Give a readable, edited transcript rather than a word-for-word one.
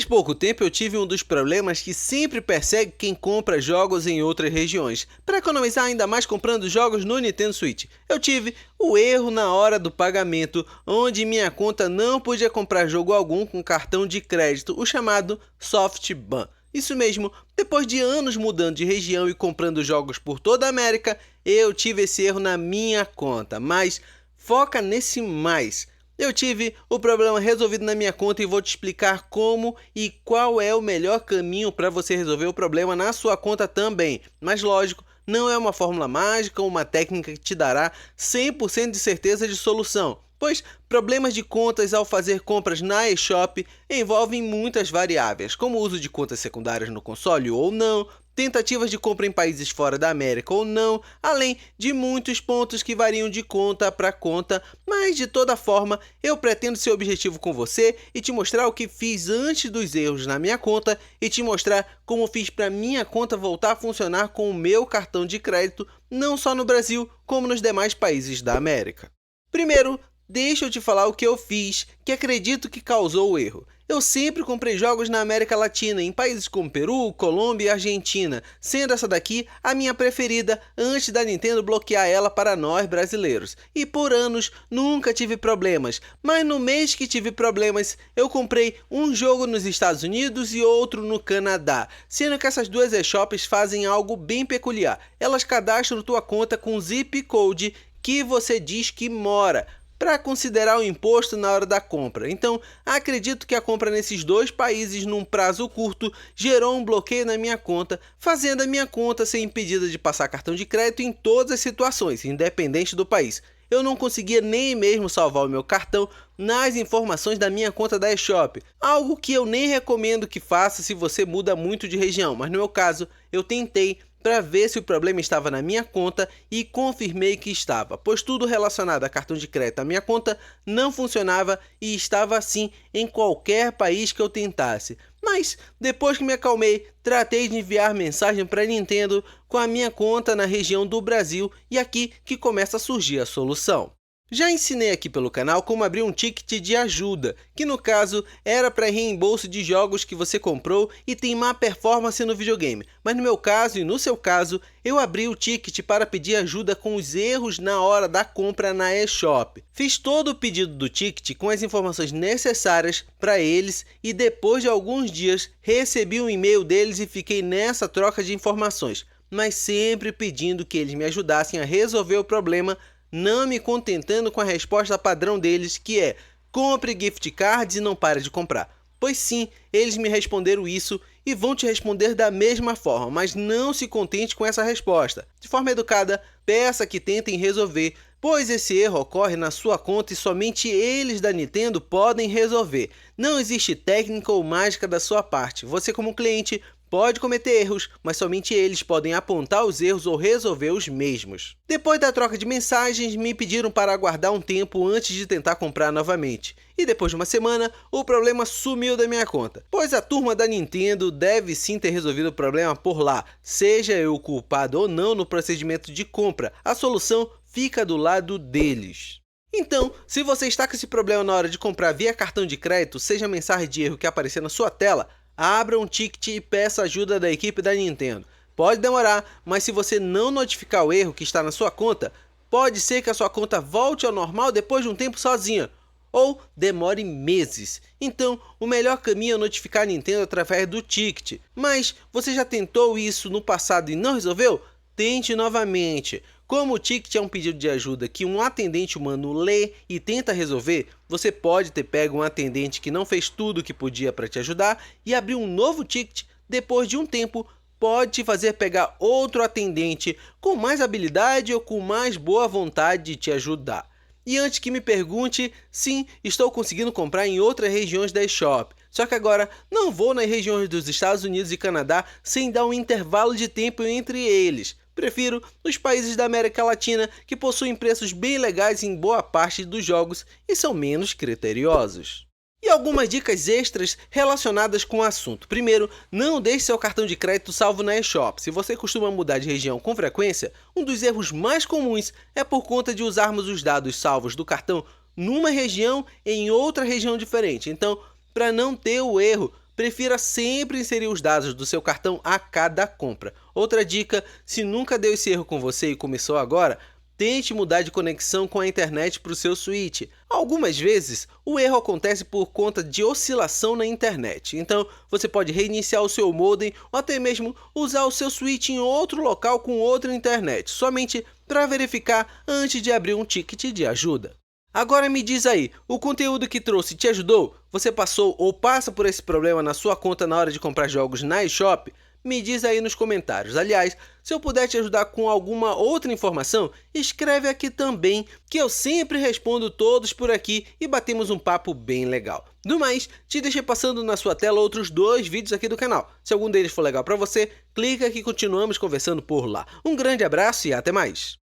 Faz pouco tempo eu tive um dos problemas que sempre persegue quem compra jogos em outras regiões, para economizar ainda mais comprando jogos no Nintendo Switch. Eu tive o erro na hora do pagamento, onde minha conta não podia comprar jogo algum com cartão de crédito, o chamado Soft Ban. Isso mesmo, depois de anos mudando de região e comprando jogos por toda a América, eu tive esse erro na minha conta, mas foca nesse mais. Eu tive o problema resolvido na minha conta e vou te explicar como e qual é o melhor caminho para você resolver o problema na sua conta também. Mas lógico, não é uma fórmula mágica ou uma técnica que te dará 100% de certeza de solução, pois problemas de contas ao fazer compras na eShop envolvem muitas variáveis, como o uso de contas secundárias no console ou não, tentativas de compra em países fora da América ou não, além de muitos pontos que variam de conta para conta, mas de toda forma eu pretendo ser objetivo com você e te mostrar o que fiz antes dos erros na minha conta e te mostrar como fiz para minha conta voltar a funcionar com o meu cartão de crédito, não só no Brasil, como nos demais países da América. Primeiro, deixa eu te falar o que eu fiz, que acredito que causou o erro. Eu sempre comprei jogos na América Latina, em países como Peru, Colômbia e Argentina, sendo essa daqui a minha preferida antes da Nintendo bloquear ela para nós brasileiros. E por anos nunca tive problemas, mas no mês que tive problemas, eu comprei um jogo nos Estados Unidos e outro no Canadá, sendo que essas duas eShops fazem algo bem peculiar. Elas cadastram tua conta com zip code que você diz que mora, para considerar o imposto na hora da compra. Então, acredito que a compra nesses dois países num prazo curto gerou um bloqueio na minha conta, fazendo a minha conta ser impedida de passar cartão de crédito em todas as situações, independente do país. Eu não conseguia nem mesmo salvar o meu cartão nas informações da minha conta da eShop, algo que eu nem recomendo que faça se você muda muito de região, mas no meu caso, eu tentei para ver se o problema estava na minha conta e confirmei que estava, pois tudo relacionado a cartão de crédito à minha conta não funcionava e estava assim em qualquer país que eu tentasse. Mas depois que me acalmei, tratei de enviar mensagem para a Nintendo com a minha conta na região do Brasil e aqui que começa a surgir a solução. Já ensinei aqui pelo canal como abrir um ticket de ajuda, que no caso era para reembolso de jogos que você comprou e tem má performance no videogame. Mas no meu caso e no seu caso, eu abri o ticket para pedir ajuda com os erros na hora da compra na eShop. Fiz todo o pedido do ticket com as informações necessárias para eles e depois de alguns dias recebi um e-mail deles e fiquei nessa troca de informações, mas sempre pedindo que eles me ajudassem a resolver o problema, não me contentando com a resposta padrão deles, que é: compre gift cards e não pare de comprar. Pois sim, eles me responderam isso e vão te responder da mesma forma, mas não se contente com essa resposta. De forma educada, peça que tentem resolver, pois esse erro ocorre na sua conta e somente eles da Nintendo podem resolver. Não existe técnica ou mágica da sua parte. Você, como cliente, pode cometer erros, mas somente eles podem apontar os erros ou resolver os mesmos. Depois da troca de mensagens, me pediram para aguardar um tempo antes de tentar comprar novamente. E depois de uma semana, o problema sumiu da minha conta, pois a turma da Nintendo deve sim ter resolvido o problema por lá. Seja eu culpado ou não no procedimento de compra, a solução fica do lado deles. Então, se você está com esse problema na hora de comprar via cartão de crédito, seja a mensagem de erro que aparecer na sua tela, abra um ticket e peça ajuda da equipe da Nintendo. Pode demorar, mas se você não notificar o erro que está na sua conta, pode ser que a sua conta volte ao normal depois de um tempo sozinha, ou demore meses. Então, o melhor caminho é notificar a Nintendo através do ticket. Mas você já tentou isso no passado e não resolveu? Tente novamente. Como o ticket é um pedido de ajuda que um atendente humano lê e tenta resolver, você pode ter pego um atendente que não fez tudo o que podia para te ajudar e abrir um novo ticket. Depois de um tempo, pode te fazer pegar outro atendente com mais habilidade ou com mais boa vontade de te ajudar. E antes que me pergunte, sim, estou conseguindo comprar em outras regiões da eShop. Só que agora não vou nas regiões dos Estados Unidos e Canadá sem dar um intervalo de tempo entre eles. Prefiro os países da América Latina, que possuem preços bem legais em boa parte dos jogos e são menos criteriosos. E algumas dicas extras relacionadas com o assunto. Primeiro, não deixe seu cartão de crédito salvo na eShop. Se você costuma mudar de região com frequência, um dos erros mais comuns é por conta de usarmos os dados salvos do cartão numa região em outra região diferente. Então, para não ter o erro, prefira sempre inserir os dados do seu cartão a cada compra. Outra dica, se nunca deu esse erro com você e começou agora, tente mudar de conexão com a internet para o seu Switch. Algumas vezes, o erro acontece por conta de oscilação na internet, então você pode reiniciar o seu modem ou até mesmo usar o seu Switch em outro local com outra internet, somente para verificar antes de abrir um ticket de ajuda. Agora me diz aí, o conteúdo que trouxe te ajudou? Você passou ou passa por esse problema na sua conta na hora de comprar jogos na eShop? Me diz aí nos comentários. Aliás, se eu puder te ajudar com alguma outra informação, escreve aqui também, que eu sempre respondo todos por aqui e batemos um papo bem legal. Do mais, te deixei passando na sua tela outros 2 vídeos aqui do canal. Se algum deles for legal para você, clica que continuamos conversando por lá. Um grande abraço e até mais!